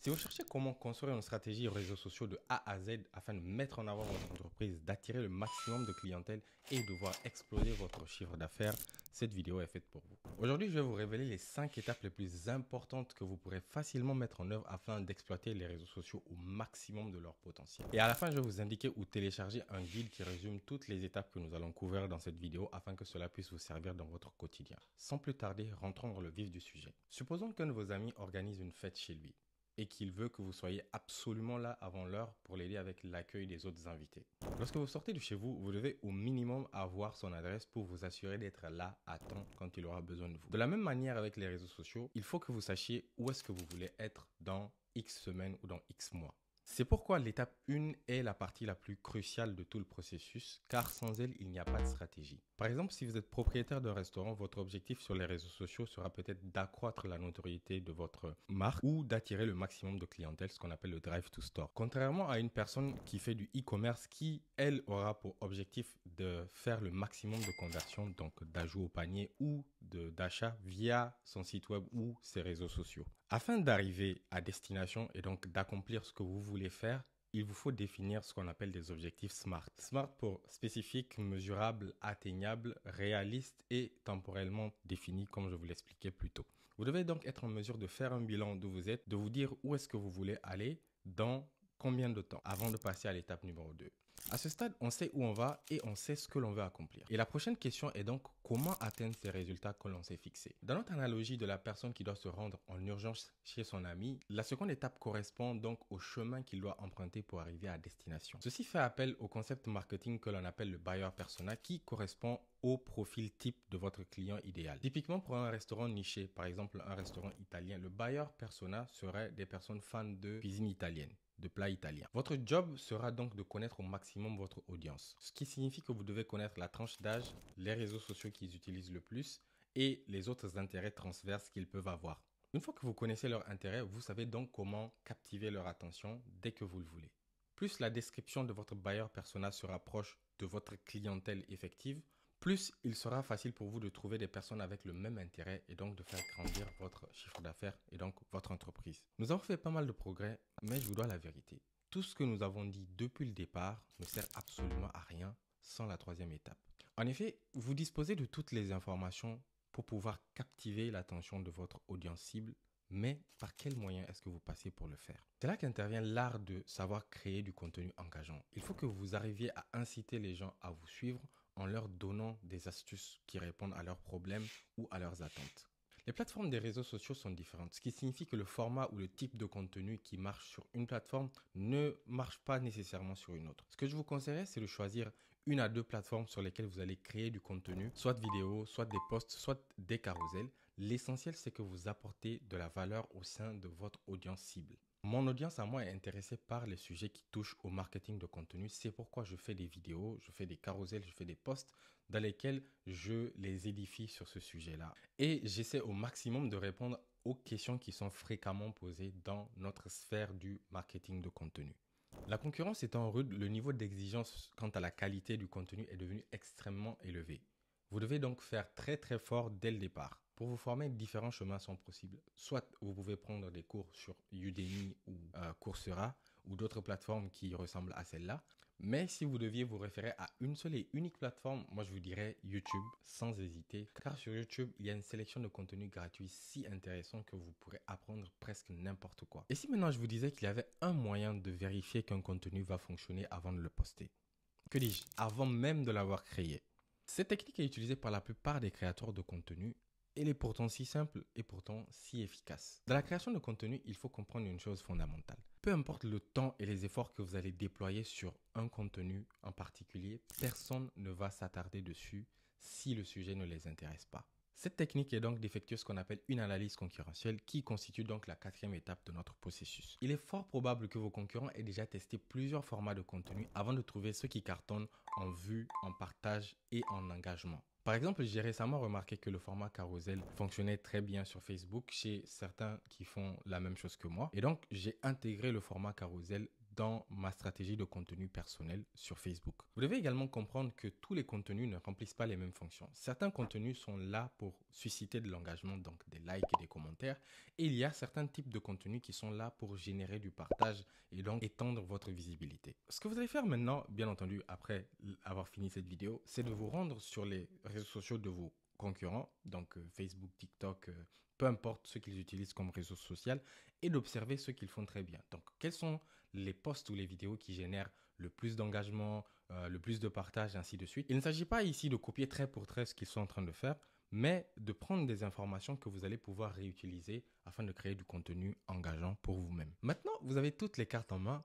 Si vous cherchez comment construire une stratégie aux réseaux sociaux de A à Z afin de mettre en avant votre entreprise, d'attirer le maximum de clientèle et de voir exploser votre chiffre d'affaires, cette vidéo est faite pour vous. Aujourd'hui, je vais vous révéler les 5 étapes les plus importantes que vous pourrez facilement mettre en œuvre afin d'exploiter les réseaux sociaux au maximum de leur potentiel. Et à la fin, je vais vous indiquer où télécharger un guide qui résume toutes les étapes que nous allons couvrir dans cette vidéo afin que cela puisse vous servir dans votre quotidien. Sans plus tarder, rentrons dans le vif du sujet. Supposons qu'un de vos amis organise une fête chez lui et qu'il veut que vous soyez absolument là avant l'heure pour l'aider avec l'accueil des autres invités. Lorsque vous sortez de chez vous, vous devez au minimum avoir son adresse pour vous assurer d'être là à temps quand il aura besoin de vous. De la même manière avec les réseaux sociaux, il faut que vous sachiez où est-ce que vous voulez être dans X semaines ou dans X mois. C'est pourquoi l'étape 1 est la partie la plus cruciale de tout le processus, car sans elle, il n'y a pas de stratégie. Par exemple, si vous êtes propriétaire d'un restaurant, votre objectif sur les réseaux sociaux sera peut-être d'accroître la notoriété de votre marque ou d'attirer le maximum de clientèle, ce qu'on appelle le drive to store. Contrairement à une personne qui fait du e-commerce qui, elle, aura pour objectif de faire le maximum de conversions, donc d'ajout au panier ou d'achat via son site web ou ses réseaux sociaux. Afin d'arriver à destination et donc d'accomplir ce que vous voulez faire, il vous faut définir ce qu'on appelle des objectifs SMART. SMART pour spécifique, mesurable, atteignable, réaliste et temporellement défini, comme je vous l'expliquais plus tôt. Vous devez donc être en mesure de faire un bilan d'où vous êtes, de vous dire où est-ce que vous voulez aller, dans combien de temps, avant de passer à l'étape numéro 2. À ce stade, on sait où on va et on sait ce que l'on veut accomplir. Et la prochaine question est donc comment atteindre ces résultats que l'on s'est fixés. Dans notre analogie de la personne qui doit se rendre en urgence chez son ami, la seconde étape correspond donc au chemin qu'il doit emprunter pour arriver à destination. Ceci fait appel au concept marketing que l'on appelle le buyer persona qui correspond au profil type de votre client idéal. Typiquement pour un restaurant niché, par exemple un restaurant italien, le buyer persona serait des personnes fans de cuisine italienne, de plats italiens. Votre job sera donc de connaître au maximum votre audience, ce qui signifie que vous devez connaître la tranche d'âge, les réseaux sociaux qu'ils utilisent le plus et les autres intérêts transverses qu'ils peuvent avoir. Une fois que vous connaissez leurs intérêts, vous savez donc comment captiver leur attention dès que vous le voulez. Plus la description de votre buyer persona se rapproche de votre clientèle effective, plus il sera facile pour vous de trouver des personnes avec le même intérêt et donc de faire grandir votre chiffre d'affaires et donc votre entreprise. Nous avons fait pas mal de progrès, mais je vous dois la vérité. Tout ce que nous avons dit depuis le départ ne sert absolument à rien sans la troisième étape. En effet, vous disposez de toutes les informations pour pouvoir captiver l'attention de votre audience cible, mais par quels moyens est-ce que vous passez pour le faire? C'est là qu'intervient l'art de savoir créer du contenu engageant. Il faut que vous arriviez à inciter les gens à vous suivre en leur donnant des astuces qui répondent à leurs problèmes ou à leurs attentes. Les plateformes des réseaux sociaux sont différentes, ce qui signifie que le format ou le type de contenu qui marche sur une plateforme ne marche pas nécessairement sur une autre. Ce que je vous conseillerais, c'est de choisir une à deux plateformes sur lesquelles vous allez créer du contenu, soit vidéo, soit des posts, soit des carousels. L'essentiel, c'est que vous apportez de la valeur au sein de votre audience cible. Mon audience à moi est intéressée par les sujets qui touchent au marketing de contenu. C'est pourquoi je fais des vidéos, je fais des carousels, je fais des posts dans lesquels je les édifie sur ce sujet-là. Et j'essaie au maximum de répondre aux questions qui sont fréquemment posées dans notre sphère du marketing de contenu. La concurrence étant rude, le niveau d'exigence quant à la qualité du contenu est devenu extrêmement élevé. Vous devez donc faire très très fort dès le départ. Pour vous former, différents chemins sont possibles. Soit vous pouvez prendre des cours sur Udemy ou Coursera ou d'autres plateformes qui ressemblent à celle-là. Mais si vous deviez vous référer à une seule et unique plateforme, moi je vous dirais YouTube sans hésiter. Car sur YouTube, il y a une sélection de contenus gratuits si intéressant que vous pourrez apprendre presque n'importe quoi. Et si maintenant je vous disais qu'il y avait un moyen de vérifier qu'un contenu va fonctionner avant de le poster? Que dis-je? Avant même de l'avoir créé. Cette technique est utilisée par la plupart des créateurs de contenu. Elle est pourtant si simple et pourtant si efficace. Dans la création de contenu, il faut comprendre une chose fondamentale. Peu importe le temps et les efforts que vous allez déployer sur un contenu en particulier, personne ne va s'attarder dessus si le sujet ne les intéresse pas. Cette technique est donc d'effectuer ce qu'on appelle une analyse concurrentielle qui constitue donc la quatrième étape de notre processus. Il est fort probable que vos concurrents aient déjà testé plusieurs formats de contenu avant de trouver ceux qui cartonnent en vue, en partage et en engagement. Par exemple, j'ai récemment remarqué que le format carousel fonctionnait très bien sur Facebook chez certains qui font la même chose que moi. Et donc, j'ai intégré le format carousel dans ma stratégie de contenu personnel sur Facebook. Vous devez également comprendre que tous les contenus ne remplissent pas les mêmes fonctions. Certains contenus sont là pour susciter de l'engagement, donc des likes et des commentaires. Et il y a certains types de contenus qui sont là pour générer du partage et donc étendre votre visibilité. Ce que vous allez faire maintenant, bien entendu, après avoir fini cette vidéo, c'est de vous rendre sur les réseaux sociaux de vos concurrents, donc Facebook, TikTok, peu importe ce qu'ils utilisent comme réseau social, et d'observer ce qu'ils font très bien. Donc, quels sont les posts ou les vidéos qui génèrent le plus d'engagement, le plus de partage, ainsi de suite. Il ne s'agit pas ici de copier trait pour trait ce qu'ils sont en train de faire, mais de prendre des informations que vous allez pouvoir réutiliser afin de créer du contenu engageant pour vous-même. Maintenant, vous avez toutes les cartes en main,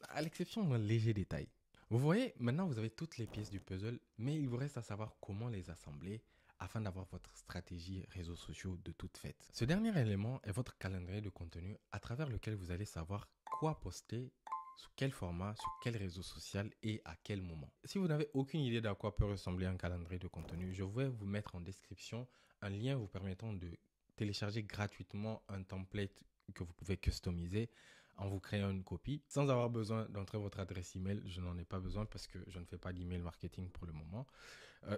à l'exception d'un léger détail. Vous voyez, maintenant vous avez toutes les pièces du puzzle, mais il vous reste à savoir comment les assembler afin d'avoir votre stratégie réseaux sociaux de toute faite. Ce dernier élément est votre calendrier de contenu à travers lequel vous allez savoir quoi poster, sous quel format, sur quel réseau social et à quel moment. Si vous n'avez aucune idée d'à quoi peut ressembler un calendrier de contenu, je vais vous mettre en description un lien vous permettant de télécharger gratuitement un template que vous pouvez customiser en vous créant une copie sans avoir besoin d'entrer votre adresse email. Je n'en ai pas besoin parce que je ne fais pas d'email marketing pour le moment.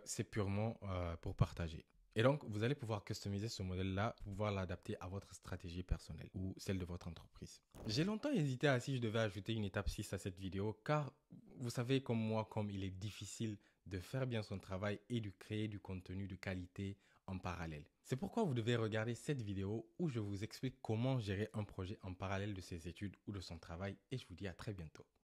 C'est purement pour partager. Et donc, vous allez pouvoir customiser ce modèle-là, pouvoir l'adapter à votre stratégie personnelle ou celle de votre entreprise. J'ai longtemps hésité à si je devais ajouter une étape 6 à cette vidéo, car vous savez comme moi, comme il est difficile de faire bien son travail et de créer du contenu de qualité en parallèle. C'est pourquoi vous devez regarder cette vidéo où je vous explique comment gérer un projet en parallèle de ses études ou de son travail, et je vous dis à très bientôt.